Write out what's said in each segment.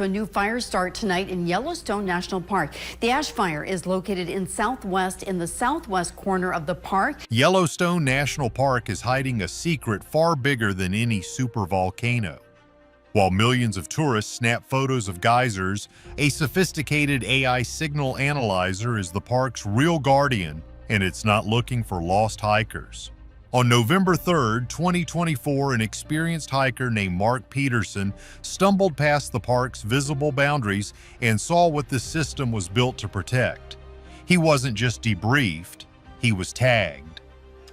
A new fire start tonight in Yellowstone National Park. The ash fire is located in the southwest corner of the park. Yellowstone National Park is hiding a secret far bigger than any supervolcano. While millions of tourists snap photos of geysers, a sophisticated AI signal analyzer is the park's real guardian, and it's not looking for lost hikers. On November 3rd, 2024, an experienced hiker named Mark Peterson stumbled past the park's visible boundaries and saw what this system was built to protect. He wasn't just debriefed, he was tagged.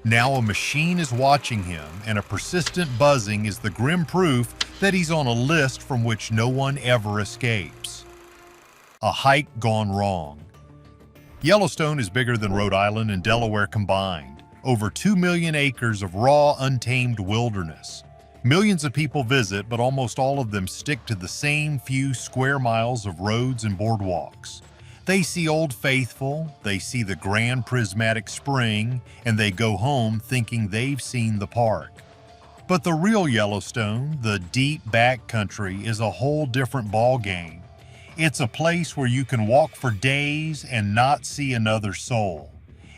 Now a machine is watching him, and a persistent buzzing is the grim proof that he's on a list from which no one ever escapes. A hike gone wrong. Yellowstone is bigger than Rhode Island and Delaware combined. Over 2 million acres of raw, untamed wilderness. Millions of people visit, but almost all of them stick to the same few square miles of roads and boardwalks. They see Old Faithful, they see the grand prismatic spring, and they go home thinking they've seen the park. But the real Yellowstone, the deep backcountry, is a whole different ballgame. It's a place where you can walk for days and not see another soul.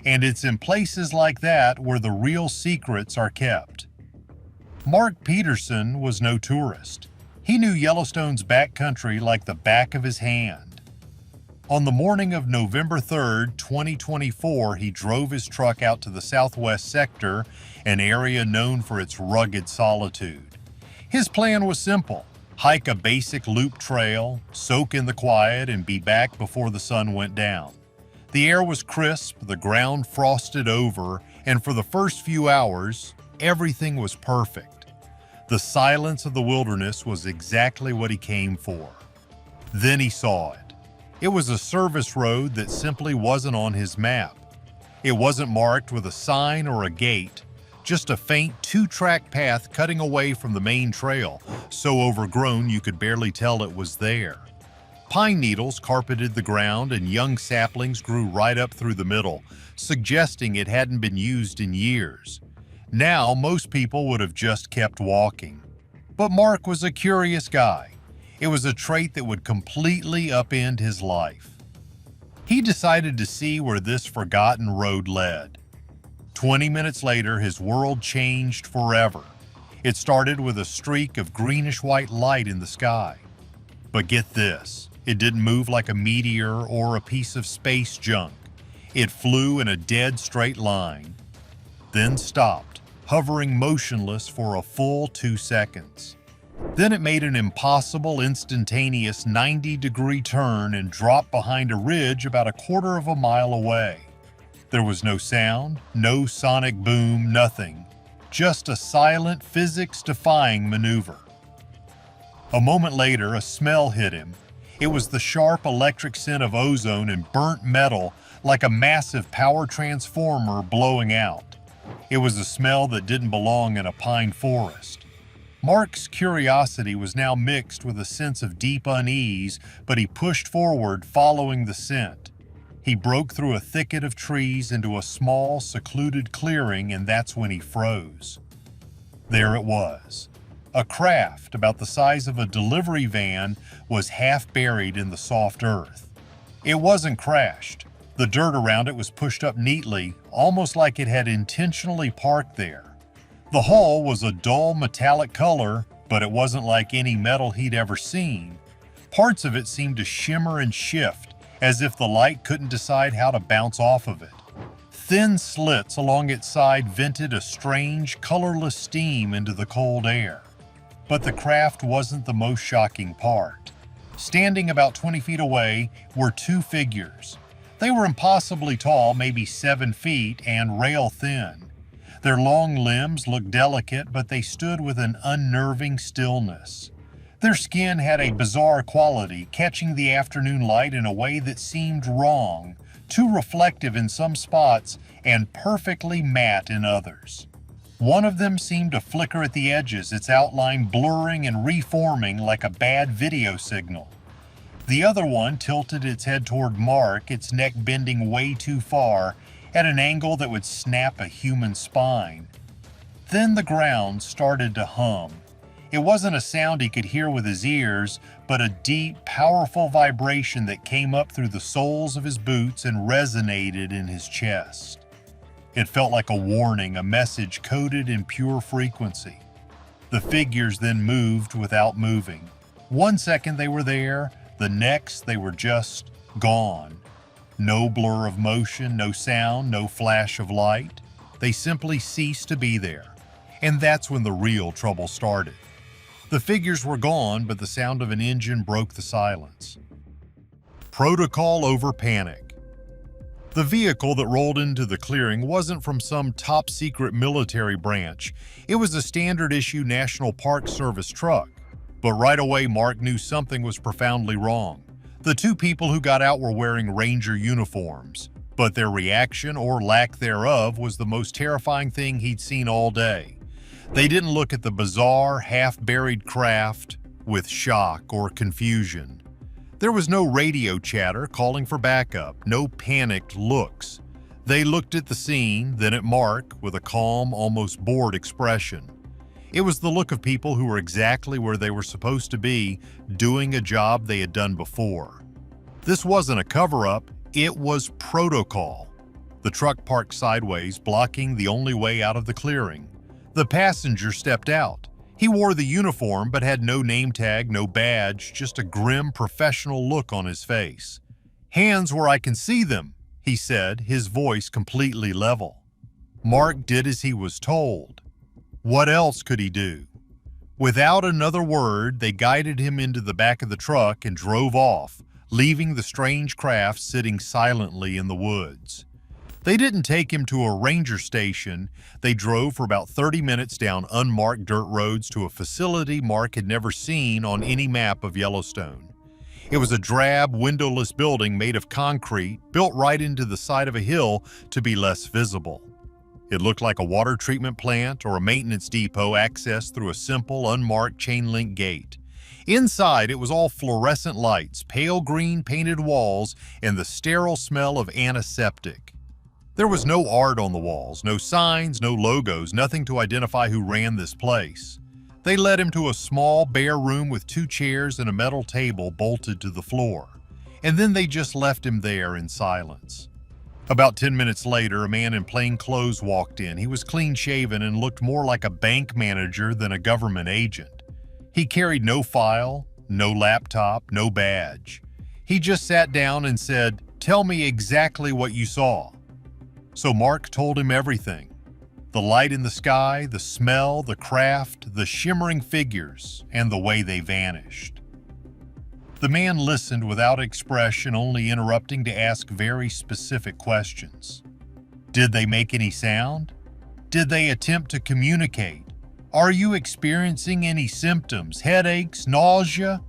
And it's in places like that where the real secrets are kept. Mark Peterson was no tourist. He knew Yellowstone's backcountry like the back of his hand. On the morning of November 3rd, 2024, he drove his truck out to the southwest sector, an area known for its rugged solitude. His plan was simple: hike a basic loop trail, soak in the quiet, and be back before the sun went down. The air was crisp, the ground frosted over, and for the first few hours, everything was perfect. The silence of the wilderness was exactly what he came for. Then he saw it. It was a service road that simply wasn't on his map. It wasn't marked with a sign or a gate, just a faint two-track path cutting away from the main trail, so overgrown you could barely tell it was there. Pine needles carpeted the ground, and young saplings grew right up through the middle, suggesting it hadn't been used in years. Now, most people would have just kept walking. But Mark was a curious guy. It was a trait that would completely upend his life. He decided to see where this forgotten road led. 20 minutes later, his world changed forever. It started with a streak of greenish-white light in the sky. But get this. It didn't move like a meteor or a piece of space junk. It flew in a dead straight line, then stopped, hovering motionless for a full 2 seconds. Then it made an impossible, instantaneous 90-degree turn and dropped behind a ridge about a quarter of a mile away. There was no sound, no sonic boom, nothing. Just a silent, physics-defying maneuver. A moment later, a smell hit him. It was the sharp electric scent of ozone and burnt metal, like a massive power transformer blowing out. It was a smell that didn't belong in a pine forest. Mark's curiosity was now mixed with a sense of deep unease, but he pushed forward, following the scent. He broke through a thicket of trees into a small, secluded clearing, and that's when he froze. There it was. A craft about the size of a delivery van was half buried in the soft earth. It wasn't crashed. The dirt around it was pushed up neatly, almost like it had intentionally parked there. The hull was a dull metallic color, but it wasn't like any metal he'd ever seen. Parts of it seemed to shimmer and shift, as if the light couldn't decide how to bounce off of it. Thin slits along its side vented a strange, colorless steam into the cold air. But the craft wasn't the most shocking part. Standing about 20 feet away were two figures. They were impossibly tall, maybe 7 feet, and rail thin. Their long limbs looked delicate, but they stood with an unnerving stillness. Their skin had a bizarre quality, catching the afternoon light in a way that seemed wrong, too reflective in some spots and perfectly matte in others. One of them seemed to flicker at the edges, its outline blurring and reforming like a bad video signal. The other one tilted its head toward Mark, its neck bending way too far, at an angle that would snap a human spine. Then the ground started to hum. It wasn't a sound he could hear with his ears, but a deep, powerful vibration that came up through the soles of his boots and resonated in his chest. It felt like a warning, a message coded in pure frequency. The figures then moved without moving. 1 second they were there, the next they were just gone. No blur of motion, no sound, no flash of light. They simply ceased to be there. And that's when the real trouble started. The figures were gone, but the sound of an engine broke the silence. Protocol over panic. The vehicle that rolled into the clearing wasn't from some top-secret military branch. It was a standard-issue National Park Service truck. But right away, Mark knew something was profoundly wrong. The two people who got out were wearing Ranger uniforms, but their reaction, or lack thereof, was the most terrifying thing he'd seen all day. They didn't look at the bizarre, half-buried craft with shock or confusion. There was no radio chatter calling for backup, no panicked looks. They looked at the scene, then at Mark, with a calm, almost bored expression. It was the look of people who were exactly where they were supposed to be, doing a job they had done before. This wasn't a cover-up, it was protocol. The truck parked sideways, blocking the only way out of the clearing. The passenger stepped out. He wore the uniform but had no name tag, no badge, just a grim professional look on his face. "Hands where I can see them," he said, his voice completely level. Mark did as he was told. What else could he do? Without another word, they guided him into the back of the truck and drove off, leaving the strange craft sitting silently in the woods. They didn't take him to a ranger station. They drove for about 30 minutes down unmarked dirt roads to a facility Mark had never seen on any map of Yellowstone. It was a drab, windowless building made of concrete, built right into the side of a hill to be less visible. It looked like a water treatment plant or a maintenance depot accessed through a simple, unmarked chain-link gate. Inside, it was all fluorescent lights, pale green painted walls, and the sterile smell of antiseptic. There was no art on the walls, no signs, no logos, nothing to identify who ran this place. They led him to a small, bare room with 2 chairs and a metal table bolted to the floor. And then they just left him there in silence. About 10 minutes later, a man in plain clothes walked in. He was clean-shaven and looked more like a bank manager than a government agent. He carried no file, no laptop, no badge. He just sat down and said, "Tell me exactly what you saw." So Mark told him everything. The light in the sky, the smell, the craft, the shimmering figures, and the way they vanished. The man listened without expression, only interrupting to ask very specific questions. Did they make any sound? Did they attempt to communicate? Are you experiencing any symptoms, headaches, nausea?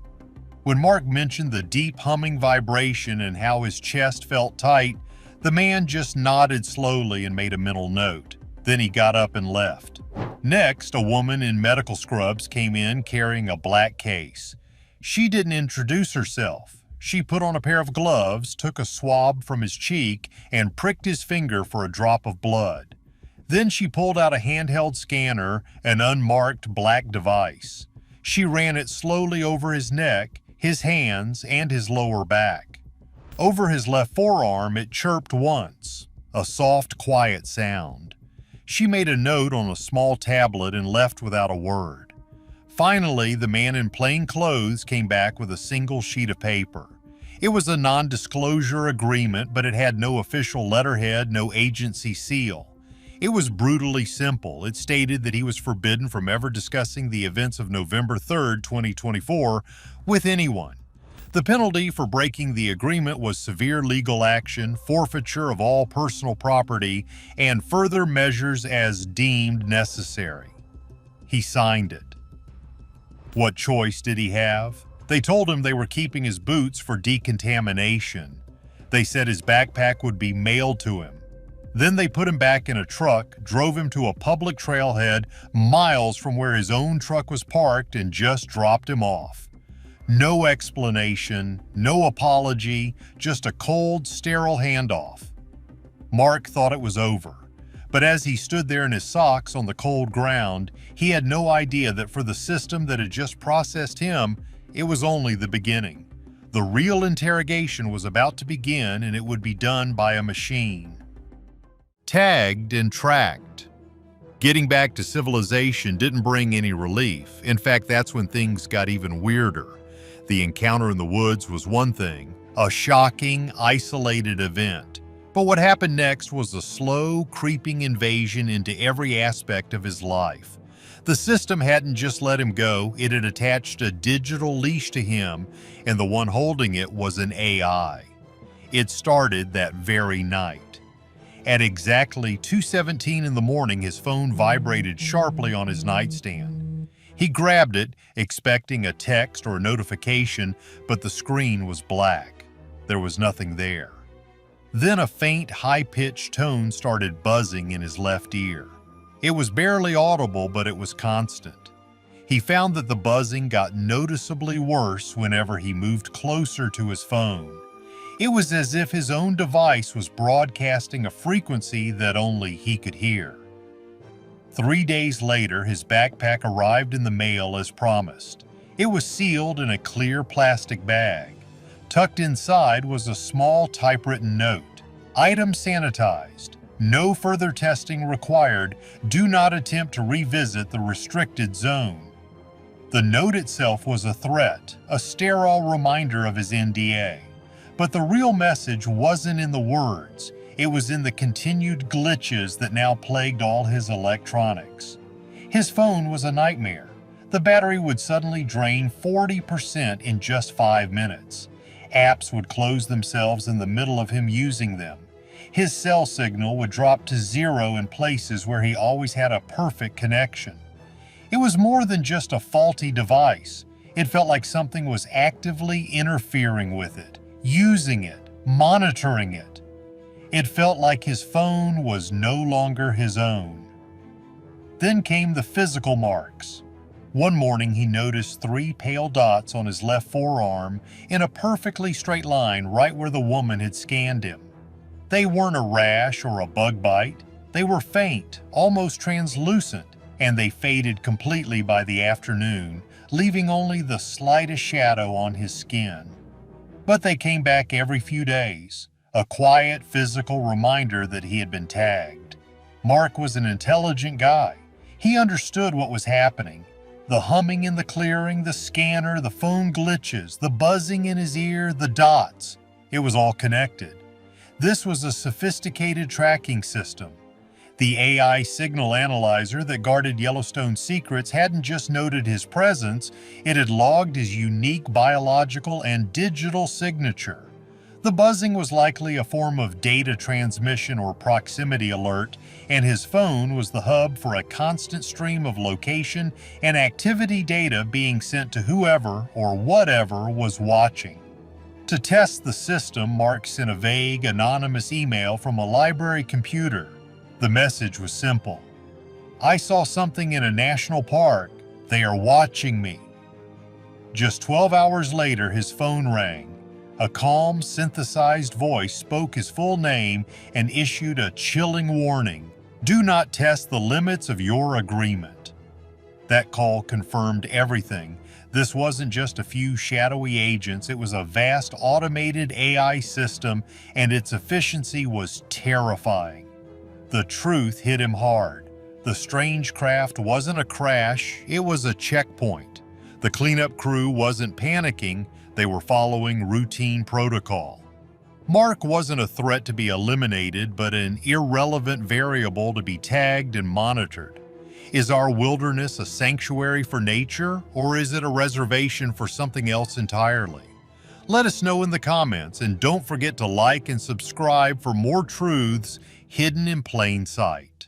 When Mark mentioned the deep humming vibration and how his chest felt tight, the man just nodded slowly and made a mental note. Then he got up and left. Next, a woman in medical scrubs came in carrying a black case. She didn't introduce herself. She put on a pair of gloves, took a swab from his cheek, and pricked his finger for a drop of blood. Then she pulled out a handheld scanner, an unmarked black device. She ran it slowly over his neck, his hands, and his lower back. Over his left forearm, it chirped once, a soft, quiet sound. She made a note on a small tablet and left without a word. Finally, the man in plain clothes came back with a single sheet of paper. It was a non-disclosure agreement, but it had no official letterhead, no agency seal. It was brutally simple. It stated that he was forbidden from ever discussing the events of November 3rd, 2024 with anyone. The penalty for breaking the agreement was severe legal action, forfeiture of all personal property, and further measures as deemed necessary. He signed it. What choice did he have? They told him they were keeping his boots for decontamination. They said his backpack would be mailed to him. Then they put him back in a truck, drove him to a public trailhead miles from where his own truck was parked, and just dropped him off. No explanation, no apology, just a cold, sterile handoff. Mark thought it was over. But as he stood there in his socks on the cold ground, he had no idea that for the system that had just processed him, it was only the beginning. The real interrogation was about to begin, and it would be done by a machine. Tagged and tracked. Getting back to civilization didn't bring any relief. In fact, that's when things got even weirder. The encounter in the woods was one thing, a shocking, isolated event. But what happened next was a slow, creeping invasion into every aspect of his life. The system hadn't just let him go, it had attached a digital leash to him, and the one holding it was an AI. It started that very night. At exactly 2:17 in the morning, his phone vibrated sharply on his nightstand. He grabbed it, expecting a text or a notification, but the screen was black. There was nothing there. Then a faint, high-pitched tone started buzzing in his left ear. It was barely audible, but it was constant. He found that the buzzing got noticeably worse whenever he moved closer to his phone. It was as if his own device was broadcasting a frequency that only he could hear. 3 days later, his backpack arrived in the mail as promised. It was sealed in a clear plastic bag. Tucked inside was a small typewritten note. Item sanitized. No further testing required. Do not attempt to revisit the restricted zone. The note itself was a threat, a sterile reminder of his NDA. But the real message wasn't in the words. It was in the continued glitches that now plagued all his electronics. His phone was a nightmare. The battery would suddenly drain 40% in just 5 minutes. Apps would close themselves in the middle of him using them. His cell signal would drop to 0 in places where he always had a perfect connection. It was more than just a faulty device. It felt like something was actively interfering with it, using it, monitoring it. It felt like his phone was no longer his own. Then came the physical marks. One morning he noticed 3 pale dots on his left forearm in a perfectly straight line right where the woman had scanned him. They weren't a rash or a bug bite. They were faint, almost translucent, and they faded completely by the afternoon, leaving only the slightest shadow on his skin. But they came back every few days, a quiet physical reminder that he had been tagged. Mark was an intelligent guy. He understood what was happening. The humming in the clearing, the scanner, the phone glitches, the buzzing in his ear, the dots. It was all connected. This was a sophisticated tracking system. The AI signal analyzer that guarded Yellowstone's secrets hadn't just noted his presence, it had logged his unique biological and digital signature. The buzzing was likely a form of data transmission or proximity alert, and his phone was the hub for a constant stream of location and activity data being sent to whoever or whatever was watching. To test the system, Mark sent a vague, anonymous email from a library computer. The message was simple. I saw something in a national park. They are watching me. Just 12 hours later, his phone rang. A calm, synthesized voice spoke his full name and issued a chilling warning. Do not test the limits of your agreement. That call confirmed everything. This wasn't just a few shadowy agents, it was a vast automated AI system, and its efficiency was terrifying. The truth hit him hard. The strange craft wasn't a crash, it was a checkpoint. The cleanup crew wasn't panicking, they were following routine protocol. Mark wasn't a threat to be eliminated, but an irrelevant variable to be tagged and monitored. Is our wilderness a sanctuary for nature, or is it a reservation for something else entirely? Let us know in the comments, and don't forget to like and subscribe for more truths hidden in plain sight.